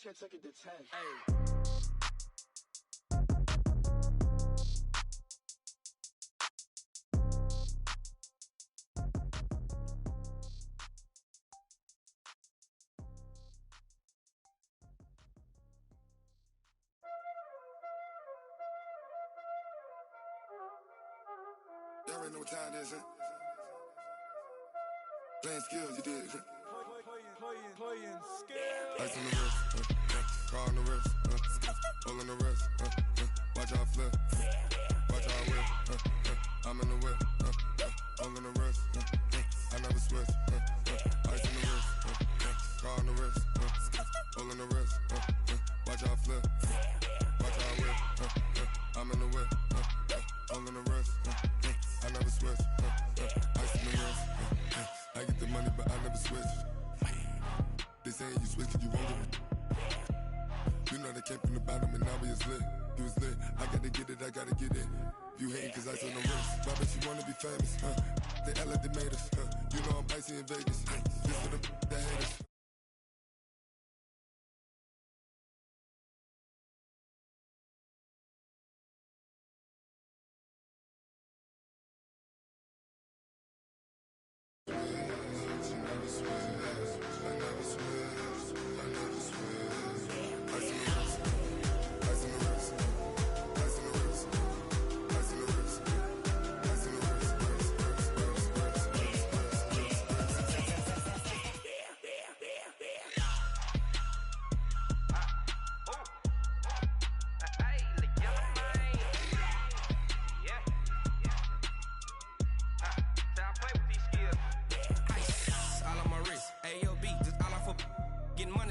can't take it to 10. Hey. Y'all already know what time it is, huh? Playing skills, you did, huh? Playing skills. Ice on the wrist, car on the wrist, hole on the wrist, watch how I flip, watch how I whip, I'm in the whip, hole on the wrist, I never switch, ice on the wrist, car on the wrist, hole on the wrist, watch how I flip, watch how I whip, I'm in the whip, hole on the wrist, I never switch, ice on the wrist, I get the money but I never switch. They saying you switch cause you won't get it. You know they came from the bottom and now we is lit. You was lit, I gotta get it, I gotta get it. You hating cause ice on the wrist. Why bet you wanna be famous, They act like they made us, You know I'm icy in Vegas, This for the that hate us.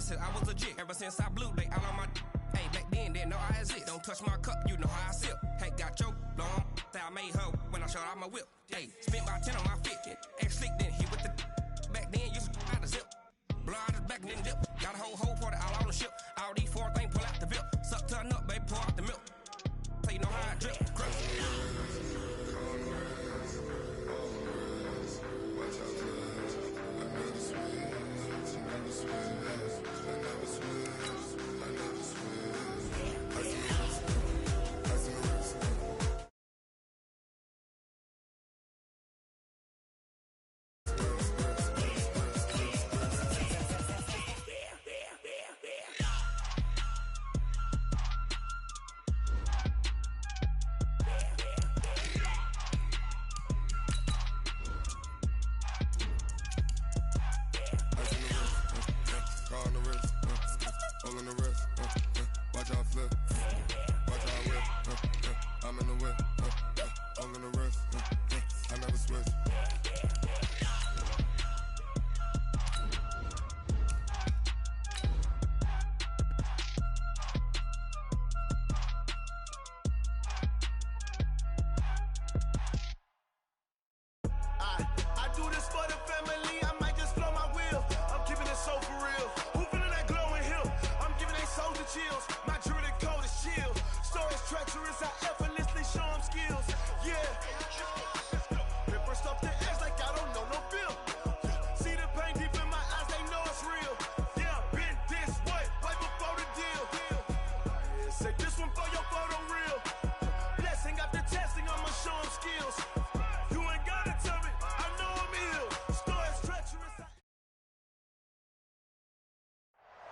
I was legit ever since I blew they all on my hey back then didn't know I exist. Don't touch my cup, you know how I sip. Hey, got choked long that I made her when I showed out my whip. Hey, spent about 10 on my fit. Ex slick then hit with the back then used to out the zip. Blood out the back then dip. Got a whole party all on the ship. All these four things pull out the VIP. Suck turn up, baby, pour out the milk. So you know how I drip.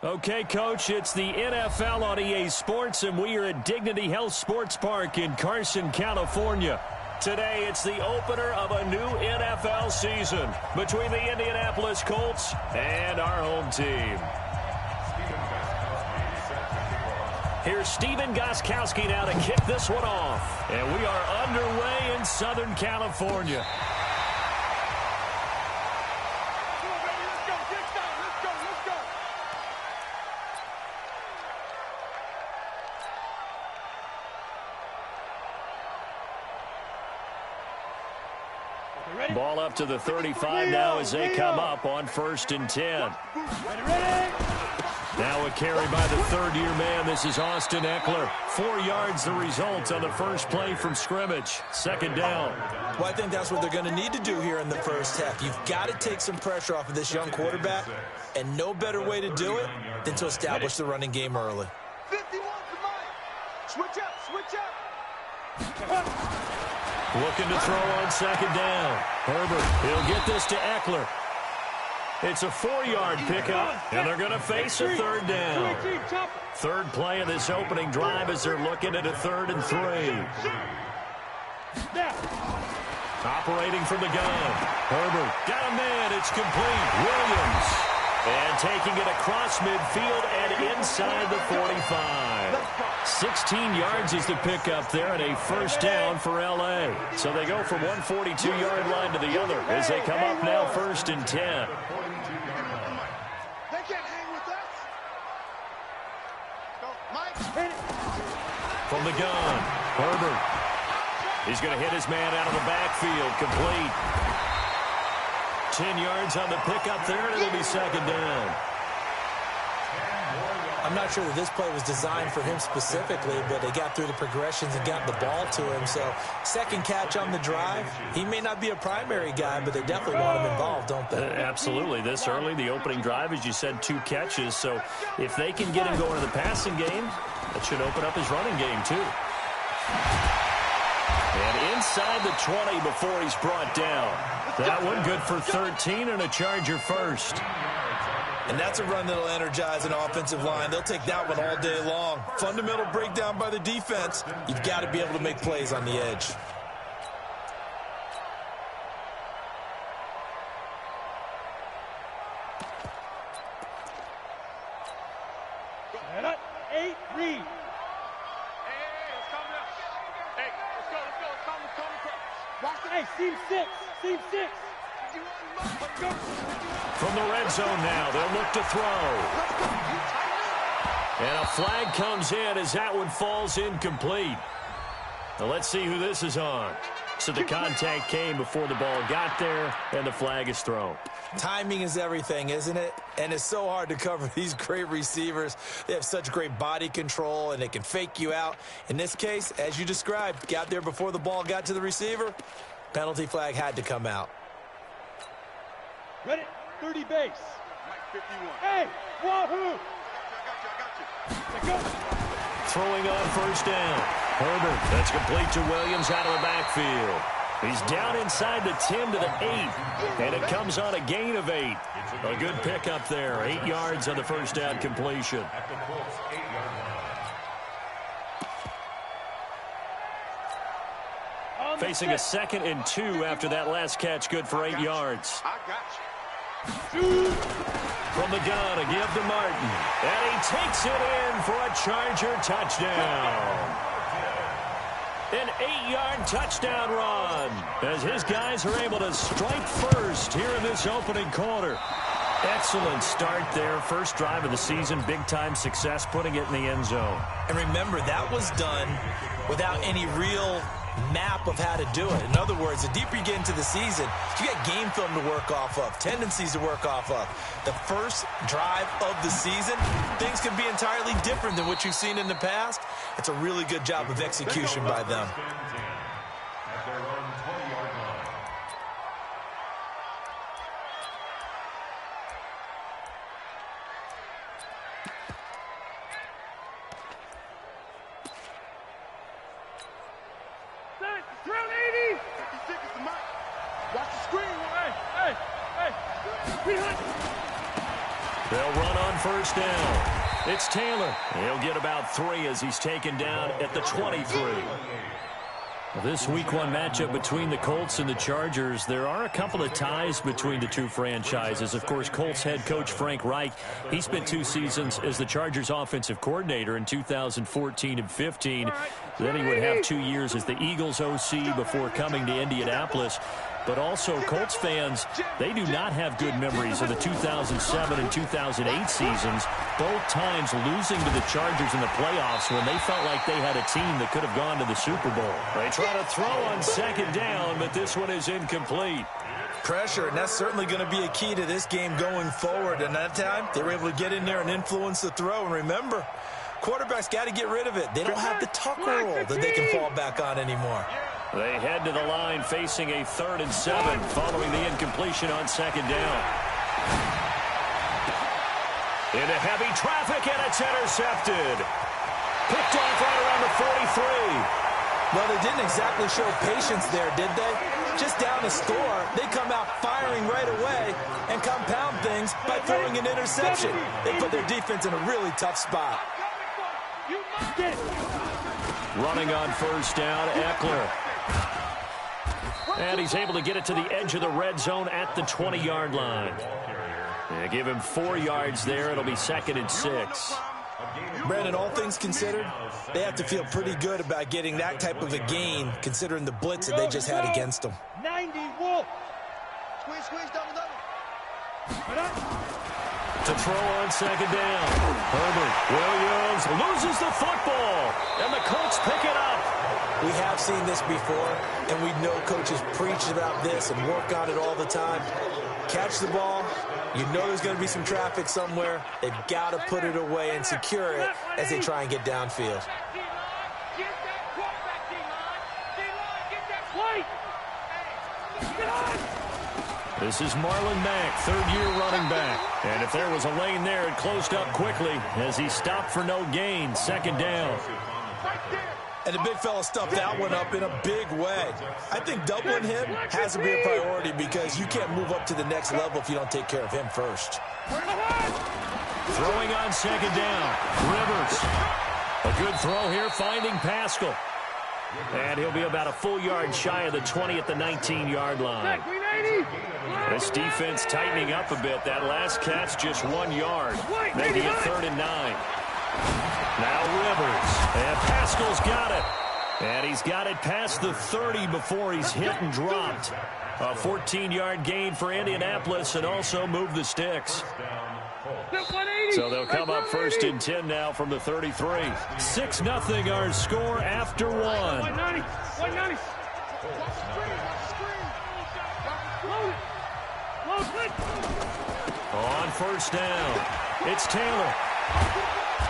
Okay, Coach, it's the NFL on EA Sports, and we are at Dignity Health Sports Park in Carson, California. Today, it's the opener of a new NFL season between the Indianapolis Colts and our home team. Here's Steven Gostkowski now to kick this one off. And we are underway in Southern California. Ball up to the 35 now as they come up on 1st and 10. Ready? Now a carry by the third-year man. This is Austin Eckler. 4 yards the result on the first play from scrimmage. Second down. Well, I think that's what they're going to need to do here in the first half. You've got to take some pressure off of this young quarterback, and no better way to do it than to establish the running game early. 51 to Mike. Switch up, switch up. Looking to throw on second down. Herbert, he'll get this to Eckler. It's a 4-yard pickup, and they're going to face a third down. Third play of this opening drive as they're looking at a 3rd and 3. Operating from the gun. Herbert got a man. It's complete. Williams. And taking it across midfield and inside the 45. 16 yards is the pickup there and a first down for L.A. So they go from one 42-yard line to the other as they come up now 1st and 10. From the gun, Herbert. He's going to hit his man out of the backfield. Complete. 10 yards on the pickup there, and it'll be second down. I'm not sure that this play was designed for him specifically, but they got through the progressions and got the ball to him. So second catch on the drive. He may not be a primary guy, but they definitely want him involved, don't they? Absolutely. This early, the opening drive, as you said, 2 catches. So if they can get him going in the passing game, that should open up his running game too. And inside the 20 before he's brought down. That one good for 13 and a Charger first. And that's a run that'll energize an offensive line. They'll take that one all day long. Fundamental breakdown by the defense. You've got to be able to make plays on the edge. Head up, 8, read. Hey, let's come down. Hey, let's go. Let's come across. Watch the, hey, seam 6. Let's go. From the red zone now, they'll look to throw. And a flag comes in as that one falls incomplete. Now let's see who this is on. So the contact came before the ball got there, and the flag is thrown. Timing is everything, isn't it? And it's so hard to cover these great receivers. They have such great body control, and they can fake you out. In this case, as you described, got there before the ball got to the receiver. Penalty flag had to come out. Ready, 30 base. Mike 51. Hey, wahoo! I got you. Throwing on first down. Herbert, that's complete to Williams out of the backfield. He's down inside the 10 to the 8, and it comes on a gain of 8. A good pickup there, 8 yards on the first down completion. Facing a 2nd and 2 after that last catch, good for 8 yards. I got you. From the gun, a give to Martin. And he takes it in for a Charger touchdown. An 8-yard touchdown run as his guys are able to strike first here in this opening quarter. Excellent start there. First drive of the season, big-time success, putting it in the end zone. And remember, that was done without any real map of how to do it. In other words, the deeper you get into the season, you got game film to work off of, tendencies to work off of. The first drive of the season, things can be entirely different than what you've seen in the past. It's a really good job of execution by them. They'll run on first down. It's Taylor. He'll get about 3 as he's taken down at the 23. This Week 1 matchup between the Colts and the Chargers, there are a couple of ties between the two franchises. Of course, Colts head coach Frank Reich, he spent 2 seasons as the Chargers offensive coordinator in 2014 and 15. Then he would have 2 years as the Eagles OC before coming to Indianapolis. But also, Colts fans, they do not have good memories of the 2007 and 2008 seasons, both times losing to the Chargers in the playoffs when they felt like they had a team that could have gone to the Super Bowl. They try to throw on second down, but this one is incomplete. pressure, and that's certainly going to be a key to this game going forward. And that time, they were able to get in there and influence the throw. And remember, quarterbacks got to get rid of it. They don't have the tuck roll that they can fall back on anymore. They head to the line facing a 3rd and 7 following the incompletion on 2nd down. Into heavy traffic, and it's intercepted. Picked off right around the 43. Well, they didn't exactly show patience there, did they? Just down the score, they come out firing right away and compound things by throwing an interception. They put their defense in a really tough spot. Running on 1st down, Eckler. And he's able to get it to the edge of the red zone at the 20-yard line. They give him 4 yards there. It'll be 2nd and 6. Brandon, all things considered, they have to feel pretty good about getting that type of a gain, considering the blitz that they just had against them. 90, Wolf. Squeeze, double. To throw on 2nd down. Herbert Williams loses the football, and the Colts pick it up. We have seen this before, and we know coaches preach about this and work on it all the time. Catch the ball. You know there's going to be some traffic somewhere. They've got to put it away and secure it as they try and get downfield. This is Marlon Mack, 3rd-year running back. And if there was a lane there, it closed up quickly as he stopped for no gain. 2nd down. And the big fella stuffed that one up in a big way. I think doubling him has to be a priority because you can't move up to the next level if you don't take care of him first. Throwing on 2nd down. Rivers. A good throw here, finding Pascal. And he'll be about a full yard shy of the 20 at the 19-yard line. This defense tightening up a bit. That last catch just 1 yard. Maybe a 3rd and 9. Now Rivers. And Pascal's got it. And he's got it past the 30 before he's hit and dropped. A 14-yard gain for Indianapolis and also move the sticks. So they'll come up 1st and 10 now from the 33. 6-0 our score after 1. 190. On 1st down, it's Taylor.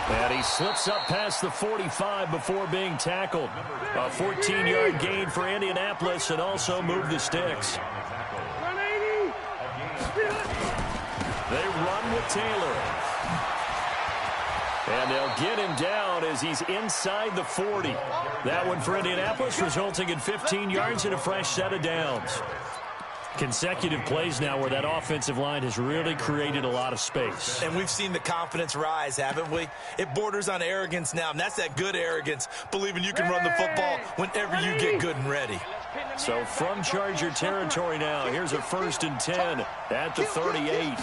And he slips up past the 45 before being tackled. A 14-yard gain for Indianapolis and also move the sticks. They run with Taylor. And they'll get him down as he's inside the 40. That one for Indianapolis, resulting in 15 yards and a fresh set of downs. Consecutive plays now where that offensive line has really created a lot of space. And we've seen the confidence rise, haven't we? It borders on arrogance now, and that's that good arrogance, believing you can run the football whenever you get good and ready. So from Charger territory now, here's a 1st and 10 at the 38.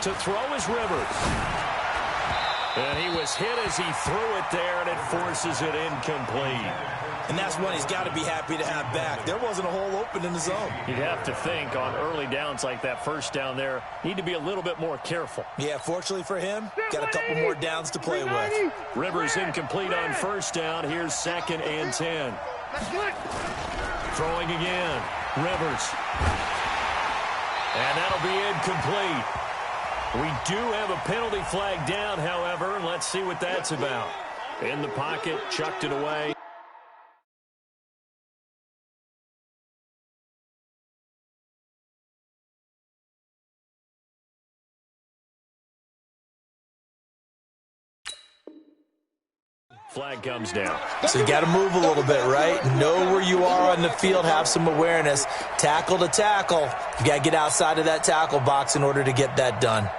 To throw is Rivers. And he was hit as he threw it there, and it forces it incomplete. And that's one he's got to be happy to have back. There wasn't a hole open in the zone. You'd have to think on early downs like that 1st down there, need to be a little bit more careful. Yeah, fortunately for him, got a couple more downs to play with. Rivers incomplete on 1st down. Here's 2nd and 10. Throwing again. Rivers. And that'll be incomplete. We do have a penalty flag down, however, and let's see what that's about. In the pocket, chucked it away. Flag comes down. So you got to move a little bit, right? Know where you are on the field, have some awareness. Tackle to tackle. You got to get outside of that tackle box in order to get that done.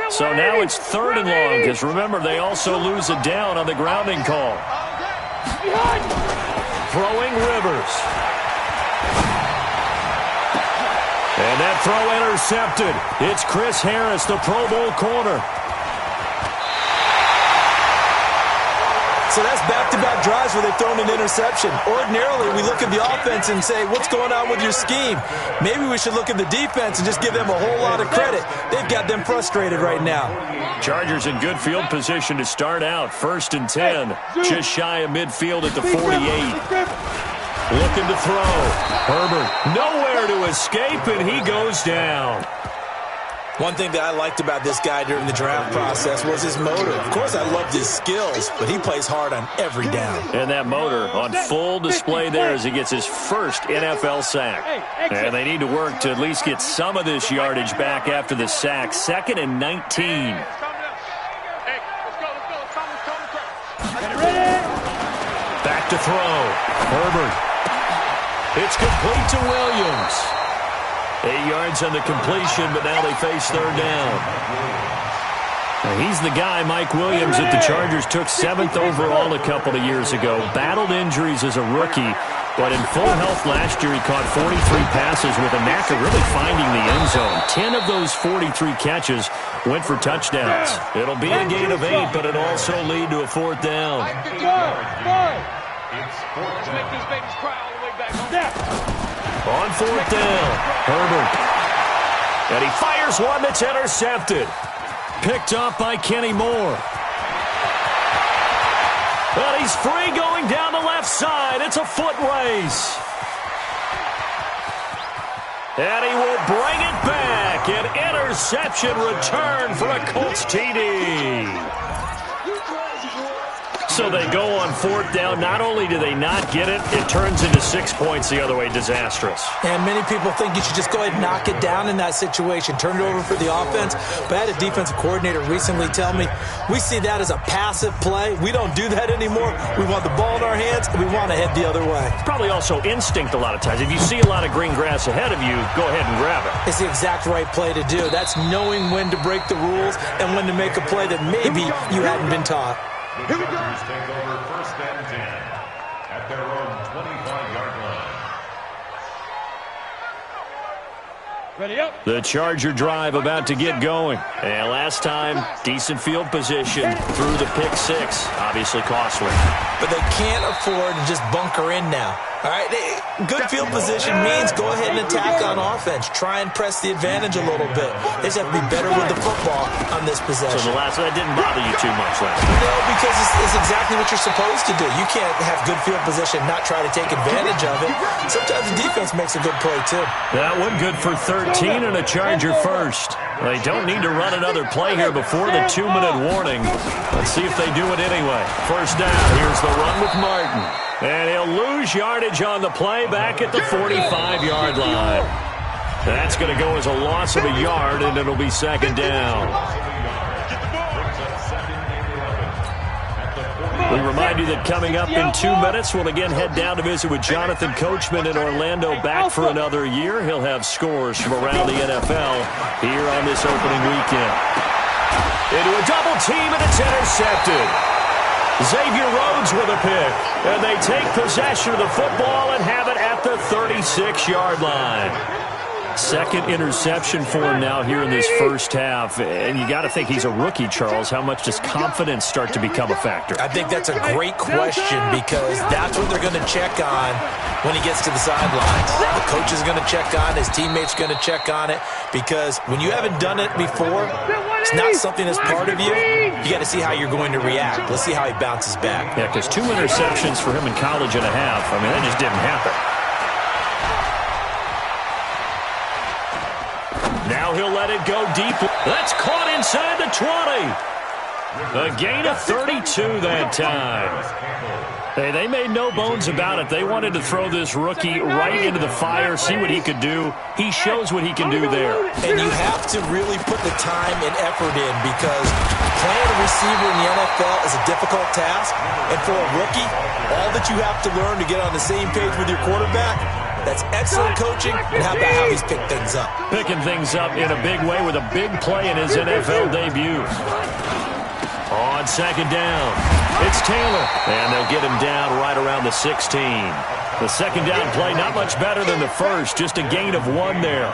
So now it's 3rd and long, because remember, they also lose a down on the grounding call. Throwing Rivers. And that throw intercepted. It's Chris Harris, the Pro Bowl corner. So that's back-to-back drives where they've thrown an interception. Ordinarily, we look at the offense and say, what's going on with your scheme? Maybe we should look at the defense and just give them a whole lot of credit. They've got them frustrated right now. Chargers in good field position to start out. 1st and 10. Just shy of midfield at the 48. Looking to throw. Herbert nowhere to escape, and he goes down. One thing that I liked about this guy during the draft process was his motor. Of course, I loved his skills, but he plays hard on every down. And that motor on full display there as he gets his first NFL sack. And they need to work to at least get some of this yardage back after the sack. 2nd and 19. Back to throw. Herbert. It's complete to Williams. 8 yards on the completion, but now they face 3rd down. Now he's the guy, Mike Williams, that the Chargers took 7th overall a couple of years ago. Battled injuries as a rookie, but in full health last year, he caught 43 passes with a knack of really finding the end zone. 10 of those 43 catches went for touchdowns. It'll be a gain of 8, but it'll also lead to a 4th down. Let's make these babies cry all the way back home. On 4th down, Herbert. And he fires one that's intercepted. Picked up by Kenny Moore. But he's free going down the left side. It's a foot race. And he will bring it back. An interception return for a Colts TD. So they go on 4th down. Not only do they not get it, it turns into 6 points the other way. Disastrous. And many people think you should just go ahead and knock it down in that situation. Turn it over for the offense. But I had a defensive coordinator recently tell me, we see that as a passive play. We don't do that anymore. We want the ball in our hands, and we want to head the other way. It's probably also instinct a lot of times. If you see a lot of green grass ahead of you, go ahead and grab it. It's the exact right play to do. That's knowing when to break the rules and when to make a play that maybe you hadn't been taught. The Chargers take over 1st and 10 at their own 25-yard line. Ready up. The Charger drive about to get going. And last time, decent field position through the pick 6. Obviously costly. But they can't afford to just bunker in now. All right, good field position means go ahead and attack on offense. Try and press the advantage a little bit. They just have to be better with the football on this possession. So the last one, that didn't bother you too much last time? No, because it's exactly what you're supposed to do. You can't have good field position, not try to take advantage of it. Sometimes the defense makes a good play, too. That one good for 13 and a Charger first. They don't need to run another play here before the 2-minute warning. Let's see if they do it anyway. 1st down. Here's the run with Martin. And he'll lose yardage on the play back at the 45-yard line. That's going to go as a loss of a yard, and it'll be 2nd down. We remind you that coming up in 2 minutes, we'll again head down to visit with Jonathan Coachman in Orlando, back for another year. He'll have scores from around the NFL here on this opening weekend. Into a double team, and it's intercepted. Xavier Rhodes with a pick, and they take possession of the football and have it at the 36-yard line. 2nd interception for him now here in this 1st half. And you got to think he's a rookie, Charles. How much does confidence start to become a factor? I think that's a great question because that's what they're going to check on when he gets to the sidelines. The coach is going to check on, his teammates are going to check on it because when you haven't done it before, it's not something that's part of you. You got to see how you're going to react. Let's see how he bounces back. Yeah, because 2 interceptions for him in college and a half. I mean, that just didn't happen. Now he'll let it go deep. That's caught inside the 20. A gain of 32 that time. Hey, they made no bones about it. They wanted to throw this rookie right into the fire, see what he could do. He shows what he can do there. And you have to really put the time and effort in because playing a receiver in the NFL is a difficult task. And for a rookie, all that you have to learn to get on the same page with your quarterback, that's excellent coaching, and how about how he's picked things up? Picking things up in a big way with a big play in his NFL debut. On 2nd down, it's Taylor, and they'll get him down right around the 16. The 2nd down play, not much better than the first, just a gain of 1 there.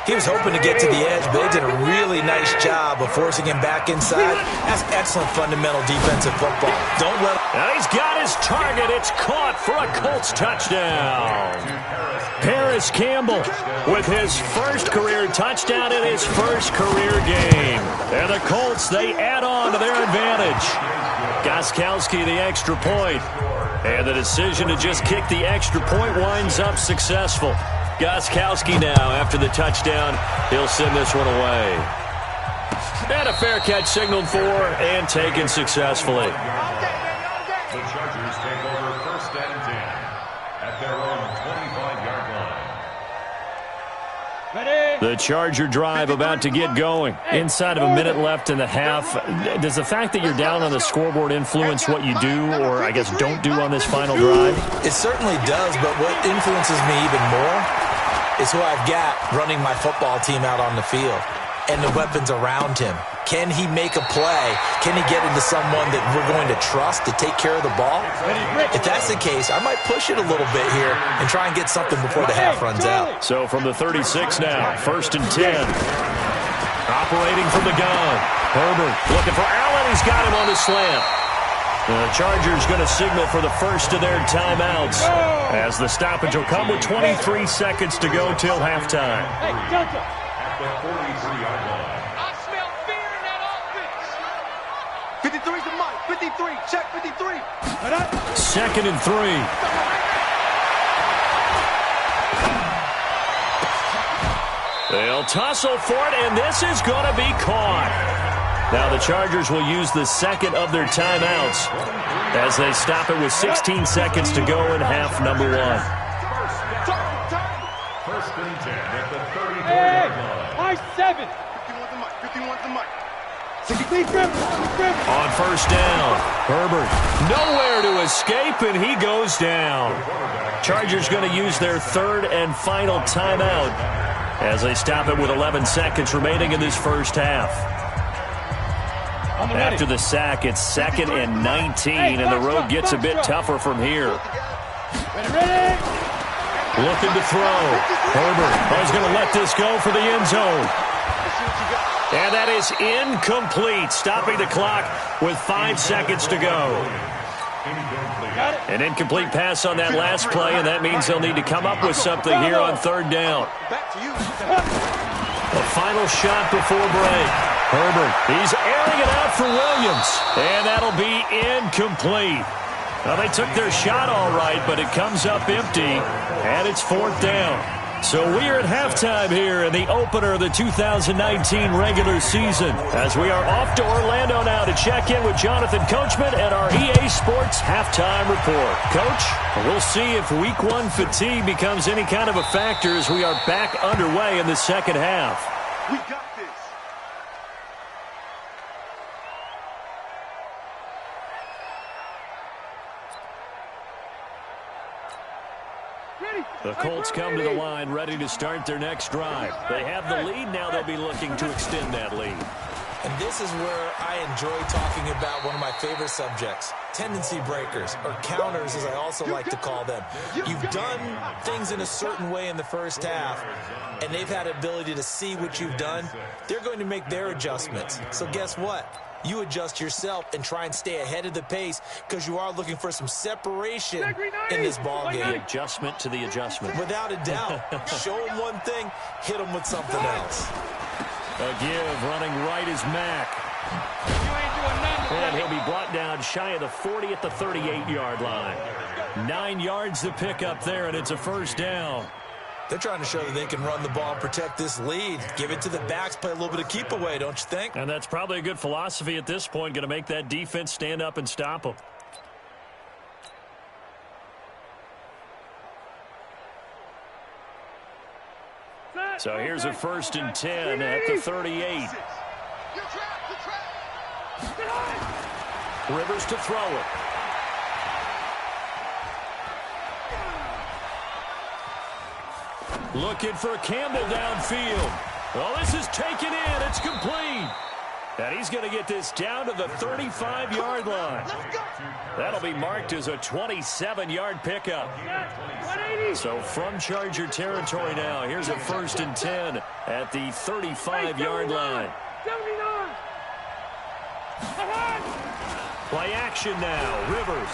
He was hoping to get to the edge, but they did a really nice job of forcing him back inside. That's excellent fundamental defensive football. Don't let him. And he's got his target. It's caught for a Colts touchdown. Paris Campbell with his first career touchdown in his first career game. And the Colts, they add on to their advantage. Gostkowski the extra point. And the decision to just kick the extra point winds up successful. Gostkowski now, after the touchdown, he'll send this one away. And a fair catch signaled for and taken successfully. The Chargers take over 1st and 10 at their own 25-yard line. Ready? The Charger drive about to get going. Inside of a minute left in the half. Does the fact that you're down on the scoreboard influence what you do, or I guess don't do on this final drive? It certainly does, but what influences me even more is who I've got running my football team out on the field and the weapons around him. Can he make a play? Can he get into someone that we're going to trust to take care of the ball? If that's the case, I might push it a little bit here and try and get something before the half runs out. So from the 36 now, 1st and 10. Operating from the gun. Herbert looking for Allen. He's got him on the slant. The Chargers going to signal for the first of their timeouts as the stoppage will come with 23 seconds to go till halftime. Hey, Johnson. At the 43-yard line. I smell fear in that offense. 53's the mic. 53. Check 53. 2nd and 3. They'll tussle for it, and this is going to be caught. Now the Chargers will use the second of their timeouts as they stop it with 16 seconds to go in half number 1. 1st and 10 at the 34-yard line. I-7. 51's the mic. 51's the mic. 63 grip. On 1st down, Herbert nowhere to escape, and he goes down. Chargers going to use their 3rd and final timeout as they stop it with 11 seconds remaining in this first half. After the sack, it's 2nd and 19, and the road gets a bit tougher from here. Ready? Looking to throw. Herbert is going to let this go for the end zone. And that is incomplete, stopping the clock with 5 seconds to go. An incomplete pass on that last play, and that means they'll need to come up with something here on 3rd down. The final shot before break. Herbert, he's airing it out for Williams, and that'll be incomplete. Well, they took their shot all right, but it comes up empty, and it's 4th down. So we are at halftime here in the opener of the 2019 regular season, as we are off to Orlando now to check in with Jonathan Coachman and our EA Sports halftime report. Coach, we'll see if Week 1 fatigue becomes any kind of a factor as we are back underway in the second half. We got this. The Colts come to the line ready to start their next drive. They have the lead. Now they'll be looking to extend that lead. And this is where I enjoy talking about one of my favorite subjects, tendency breakers, or counters as I also like to call them. You've done things in a certain way in the first half, and they've had the ability to see what you've done. They're going to make their adjustments. So guess what? You adjust yourself and try and stay ahead of the pace because you are looking for some separation in this ball game. The adjustment to the adjustment. Without a doubt. Show them one thing, hit them with something else. A give, running right is Mack. And he'll be brought down shy of the 40 at the 38-yard line. 9 yards to pick up there, and it's a 1st down. They're trying to show that they can run the ball and protect this lead. Give it to the backs, play a little bit of keep away, don't you think? And that's probably a good philosophy at this point, going to make that defense stand up and stop them. So here's a 1st and 10 at the 38. Rivers to throw it. Looking for Campbell downfield. Oh, this is taken in. It's complete. And he's going to get this down to the 35-yard line. That'll be marked as a 27-yard pickup. So from Charger territory now, here's a 1st and 10 at the 35-yard line. 79. Play action now. Rivers.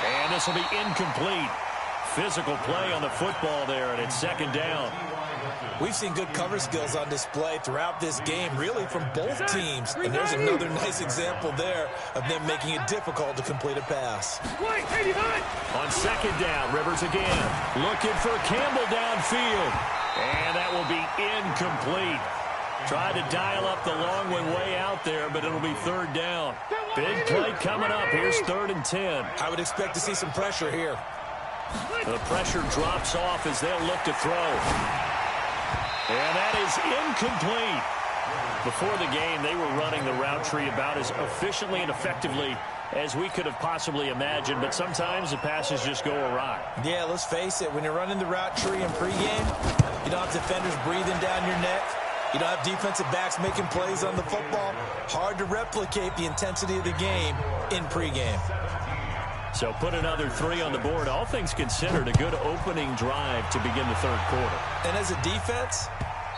And this will be incomplete. Physical play on the football there, and it's second down. We've seen good cover skills on display throughout this game, really from both teams. And there's another nice example there of them making it difficult to complete a pass. On second down, Rivers again. Looking for Campbell downfield. And that will be incomplete. Tried to dial up the long one way out there, but it'll be third down. Big play coming up. Here's 3rd and 10. I would expect to see some pressure here. The pressure drops off as they'll look to throw. And that is incomplete. Before the game, they were running the route tree about as efficiently and effectively as we could have possibly imagined, but sometimes the passes just go awry. Yeah, let's face it. When you're running the route tree in pregame, you don't have defenders breathing down your neck. You don't have defensive backs making plays on the football. Hard to replicate the intensity of the game in pregame. So put another 3 on the board. All things considered, a good opening drive to begin the third quarter. And as a defense,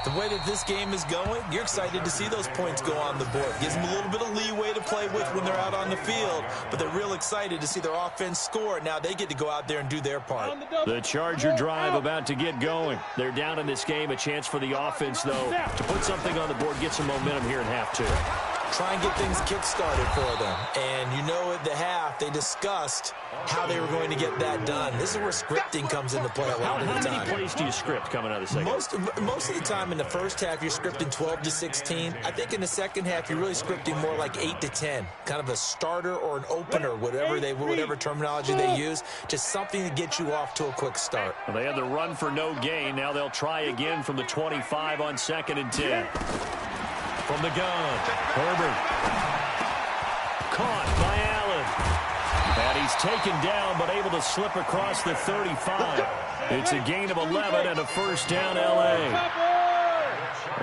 the way that this game is going, you're excited to see those points go on the board. Gives them a little bit of leeway to play with when they're out on the field, but they're real excited to see their offense score. Now they get to go out there and do their part. The Charger drive about to get going. They're down in this game. A chance for the offense, though, to put something on the board, get some momentum here in half 2. Try and get things kick-started for them. And you know at the half, they discussed how they were going to get that done. This is where scripting comes into play a lot of the time. How many plays do you script coming out of the second? Most of the time in the first half, you're scripting 12 to 16. I think in the second half, you're really scripting more like 8 to 10. Kind of a starter or an opener, whatever terminology they use. Just something to get you off to a quick start. Well, they had the run for no gain. Now they'll try again from the 25 on 2nd and 10. From the gun, Herbert. Caught by Allen. And he's taken down, but able to slip across the 35. It's a gain of 11 and a first down, L.A.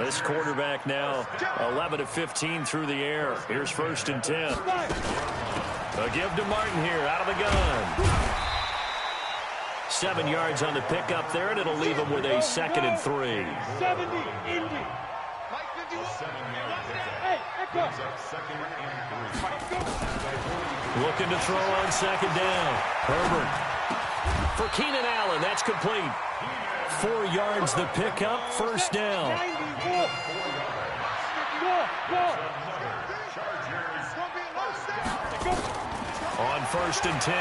This quarterback now 11 of 15 through the air. Here's 1st and 10. A give to Martin here out of the gun. 7 yards on the pickup there, and it'll leave him with a 2nd and 3. 70, Indy. Looking to throw on 2nd down. Herbert. For Keenan Allen, that's complete. 4 yards the pickup, 1st down. On 1st and 10,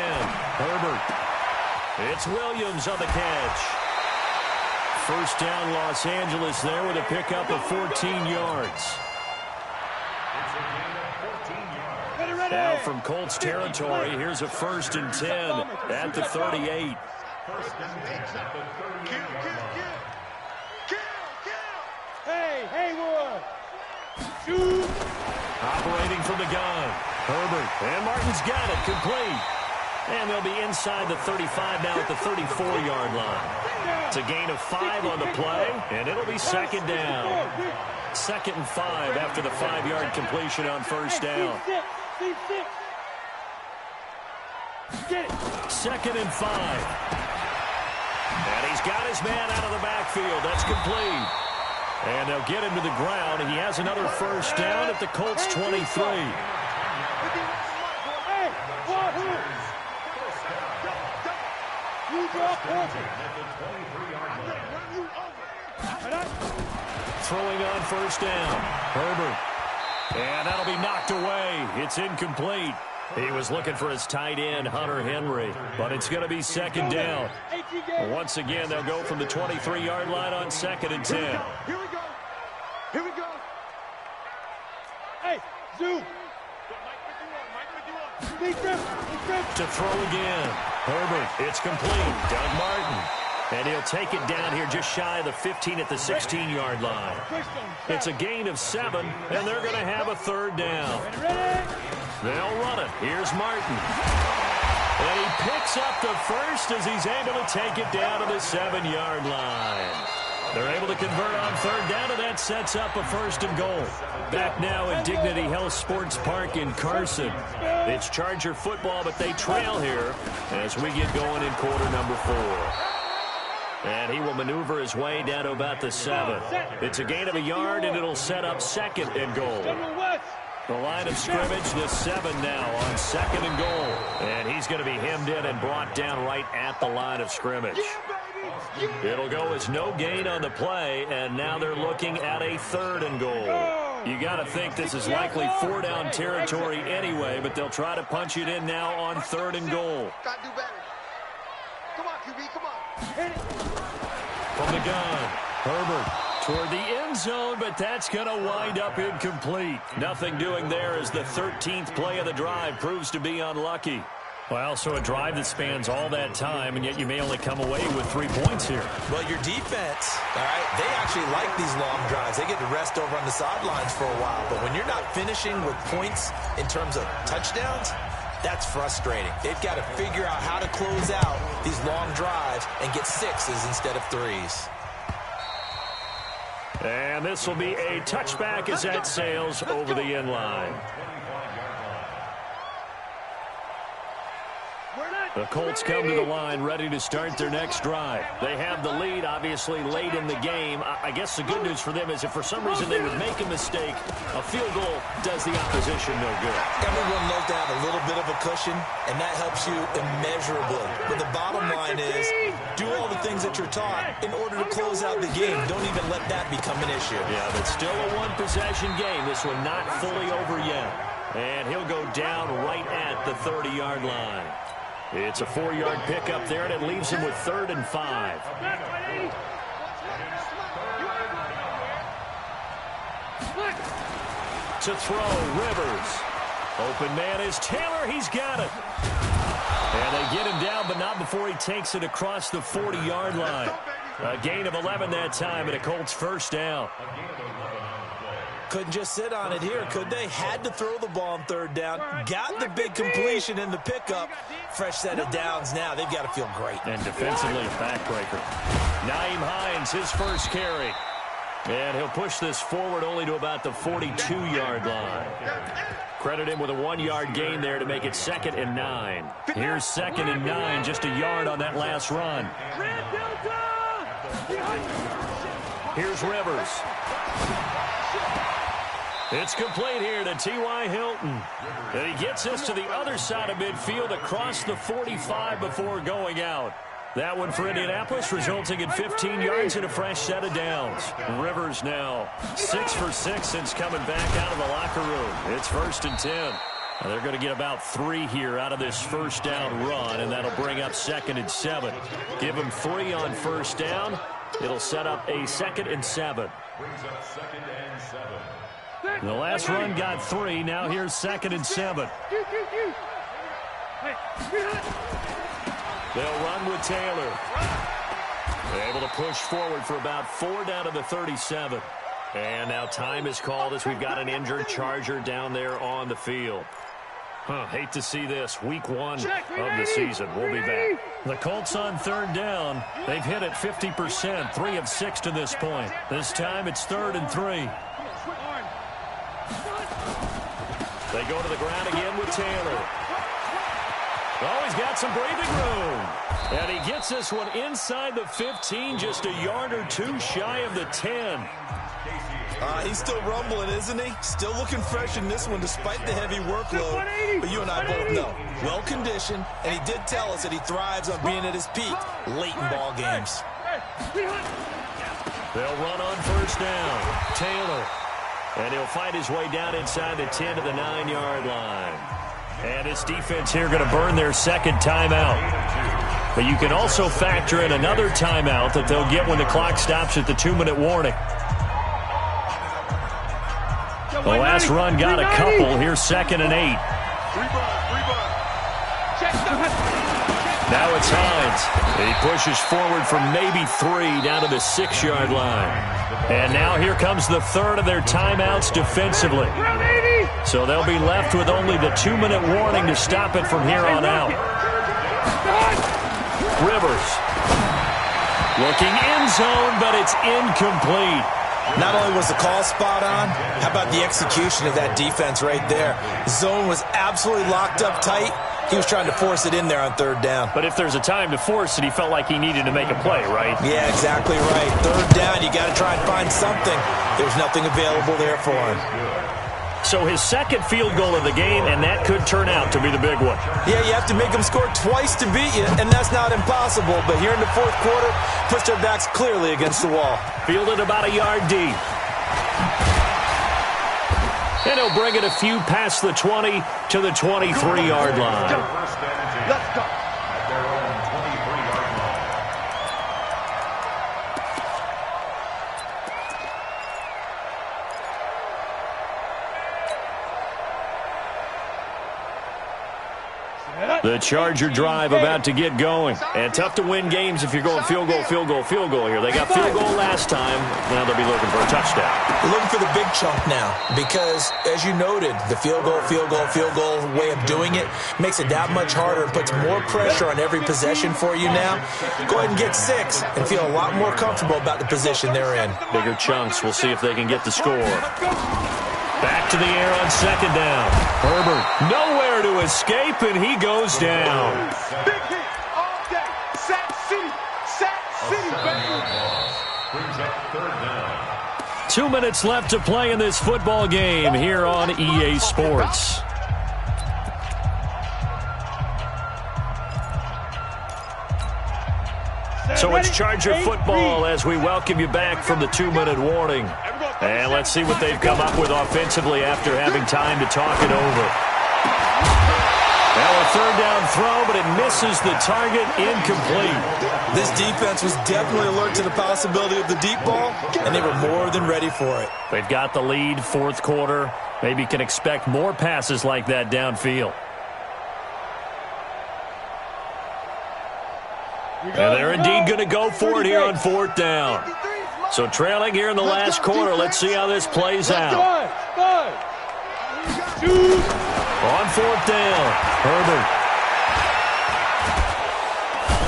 Herbert. It's Williams on the catch. 1st down, Los Angeles there with a pickup of 14 yards. Now from Colts territory, here's a 1st and 10 at the 38. Hey, Haywood. Shoot. Operating from the gun. Herbert. And Martin's got it. Complete. And they'll be inside the 35 now at the 34-yard line. It's a gain of 5 on the play, and it'll be 2nd down. 2nd and 5 after the 5-yard completion on 1st down. 2nd and 5. And he's got his man out of the backfield. That's complete. And they'll get him to the ground. And he has another 1st down at the Colts 23. Throwing on 1st down. Herbert. And that'll be knocked away. It's incomplete. He was looking for his tight end, Hunter Henry, but it's going to be 2nd down. Once again, they'll go from the 23-yard line on 2nd and 10. Here we go. Hey, Zoo. To throw again. Herbert, it's complete. Doug Martin. And he'll take it down here just shy of the 15 at the 16-yard line. It's a gain of 7, and they're going to have a 3rd down. They'll run it. Here's Martin. And he picks up the 1st as he's able to take it down to the 7-yard line. They're able to convert on 3rd down, and that sets up a 1st and goal. Back now at Dignity Health Sports Park in Carson. It's Charger football, but they trail here as we get going in quarter number 4. And he will maneuver his way down to about the 7. It's a gain of a yard, and it'll set up 2nd and goal. The line of scrimmage, the 7 now on 2nd and goal. And he's going to be hemmed in and brought down right at the line of scrimmage. It'll go as no gain on the play, and now they're looking at a 3rd and goal. You got to think this is likely 4-down territory anyway, but they'll try to punch it in now on 3rd and goal. Got to do better. Come on, QB, come on. From the gun, Herbert toward the end zone, but that's going to wind up incomplete. Nothing doing there as the 13th play of the drive proves to be unlucky. Well, so a drive that spans all that time, and yet you may only come away with 3 points here. Well, your defense, all right, they actually like these long drives. They get to rest over on the sidelines for a while. But when you're not finishing with points in terms of touchdowns, that's frustrating. They've got to figure out how to close out these long drives and get 6s instead of 3s. And this will be a touchback as that sails over the end line. The Colts come to the line ready to start their next drive. They have the lead, obviously, late in the game. I guess the good news for them is if for some reason they would make a mistake, a field goal does the opposition no good. Everyone loves to have a little bit of a cushion, and that helps you immeasurably. But the bottom line is do all the things that you're taught in order to close out the game. Don't even let that become an issue. Yeah, but still a one-possession game. This one not fully over yet. And he'll go down right at the 30-yard line. It's a 4-yard pickup there, and it leaves him with 3rd and 5. To throw, Rivers. Open man is Taylor. He's got it. And they get him down, but not before he takes it across the 40-yard line. A gain of 11 that time, and a Colts first down. Couldn't just sit on it here, could they? Had to throw the ball on 3rd down. Got the big completion in the pickup. Fresh set of downs now. They've got to feel great. And defensively a backbreaker. Nyheim Hines, his first carry. And he'll push this forward only to about the 42-yard line. Credit him with a 1-yard gain there to make it 2nd and 9. Here's 2nd and 9, just a yard on that last run. Here's Rivers. It's complete here to T.Y. Hilton. And he gets us to the other side of midfield across the 45 before going out. That one for Indianapolis, resulting in 15 yards and a fresh set of downs. Rivers now 6 for 6 since coming back out of the locker room. It's 1st and 10. And they're going to get about 3 here out of this first down run, and that'll bring up 2nd and 7. Give them 3 on first down. It'll set up a 2nd and 7. The last run got 3. Now here's 2nd and 7. They'll run with Taylor. They're able to push forward for about 4 down to the 37. And now time is called as we've got an injured Charger down there on the field. Hate to see this. Week 1 of the season. We'll be back. The Colts on 3rd down. They've hit it 50%. 3 of 6 to this point. This time it's 3rd and 3. They go to the ground again with Taylor. Oh, he's got some breathing room. And he gets this one inside the 15, just a yard or 2 shy of the 10. He's still rumbling, isn't he? Still looking fresh in this one despite the heavy workload. But you and I both know, well-conditioned, and he did tell us that he thrives on being at his peak late in ball games. They'll run on first down. Taylor. And he'll find his way down inside the 10 to the 9-yard line. And this defense here going to burn their 2nd timeout. But you can also factor in another timeout that they'll get when the clock stops at the 2-minute warning. The last run got a couple. Here's 2nd and 8. Now it's Hines. He pushes forward from maybe 3 down to the 6-yard line. And now here comes the 3rd of their timeouts defensively. So they'll be left with only the 2-minute warning to stop it from here on out. Rivers. Looking end zone, but it's incomplete. Not only was the call spot on, how about the execution of that defense right there? Zone was absolutely locked up tight, He was trying to force it in there on third down. But if there's a time to force it, he felt like he needed to make a play, right? Yeah, exactly right. Third down, you got to try and find something. There's nothing available there for him. So his second field goal of the game, and that could turn out to be the big one. Yeah, you have to make them score twice to beat you, and that's not impossible. But here in the fourth quarter, puts their backs clearly against the wall. Fielded about a yard deep. And he'll bring it a few past the 20 to the 23-yard line. Let's go. At their own 23-yard line. The Charger drive about to get going. And tough to win games if you're going field goal, field goal, field goal here. They got field goal last time. Now they'll be looking for a touchdown. They're looking for the big chunk now because, as you noted, the field goal way of doing it makes it that much harder and puts more pressure on every possession for you now. Go ahead and get 6 and feel a lot more comfortable about the position they're in. Bigger chunks. We'll see if they can get the score. Back to the air on second down. Herbert nowhere to escape, and he goes down. Big hit all day. Sack City, baby. Brings up third down. 2 minutes left to play in this football game here on EA Sports. So it's Charger football as we welcome you back from the 2-minute warning. And let's see what they've come up with offensively after having time to talk it over. Now a third down throw, but it misses the target, incomplete. This defense was definitely alert to the possibility of the deep ball, and they were more than ready for it. They've got the lead, fourth quarter. Maybe can expect more passes like that downfield. And they're indeed going to go for it here on fourth down. So trailing here in the last quarter. Let's see how this plays out. On fourth down, Herbert.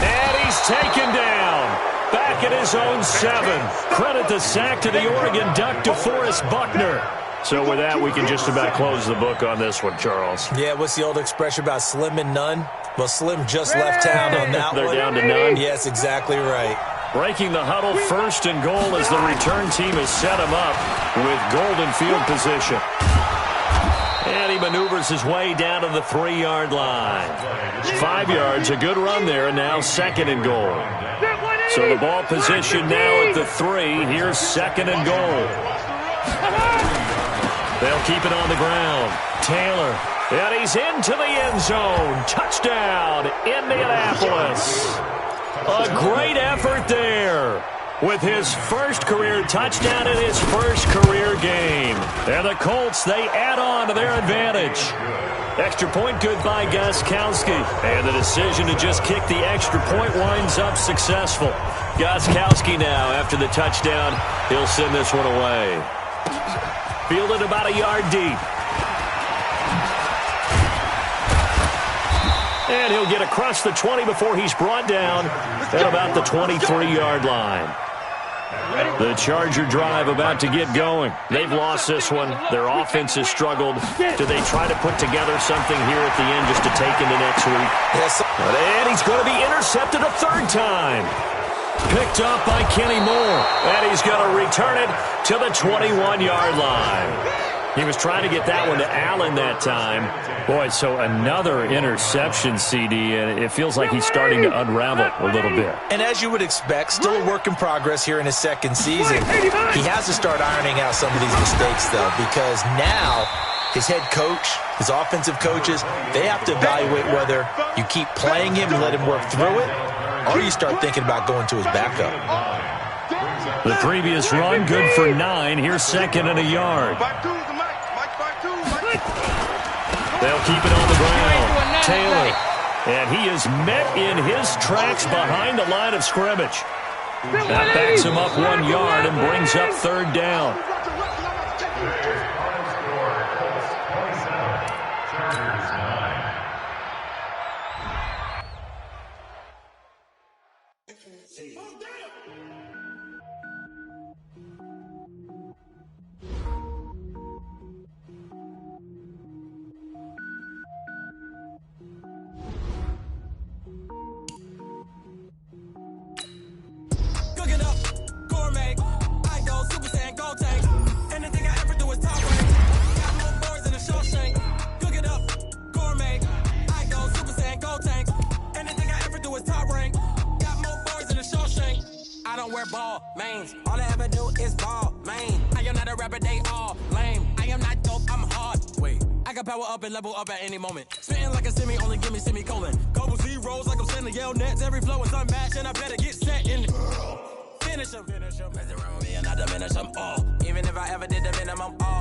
And he's taken down. Back at his own 7. Credit the sack to the Oregon Duck, DeForest Buckner. So with that, we can just about close the book on this one, Charles. Yeah, what's the old expression about slim and none? Well, Slim just left town on that They're one. down to none. Yes, exactly right. Breaking the huddle, first and goal as the return team has set him up with golden field position. And he maneuvers his way down to the 3-yard line. 5 yards, a good run there, and now second and goal. So the ball position now at the 3. Here's second and goal. They'll keep it on the ground. Taylor, and he's into the end zone. Touchdown, Indianapolis. A great effort there with his first career touchdown in his first career game. And the Colts, they add on to their advantage. Extra point good by Gostkowski. And the decision to just kick the extra point winds up successful. Gostkowski now, after the touchdown, he'll send this one away. Fielded about a yard deep. And he'll get across the 20 before he's brought down at about the 23-yard line. The Charger drive about to get going. They've lost this one. Their offense has struggled. Do they try to put together something here at the end just to take into next week? Yes. And he's going to be intercepted a third time. Picked up by Kenny Moore. And he's going to return it to the 21-yard line. He was trying to get that one to Allen that time. Boy, so another interception, CD, and it feels like he's starting to unravel a little bit. And as you would expect, still a work in progress here in his second season. He has to start ironing out some of these mistakes, though, because now his head coach, his offensive coaches, they have to evaluate whether you keep playing him and let him work through it, or you start thinking about going to his backup. The previous run, good for 9. Here's second and a yard. They'll keep it on the ground. Taylor. And he is met in his tracks behind the line of scrimmage. That backs him up 1 yard and brings up third down. don't wear ball, mains. All I ever do is ball, main. I am not a rapper, they all lame. I am not dope, I'm hard. Wait, I can power up and level up at any moment. Spitting like a semi, only give me semicolon. Couple zeros like I'm sending yell nets. Every flow is unmatched, and I better get set in it. Finish them. Mess around with me and I diminish them all. Even if I ever did the minimum, all.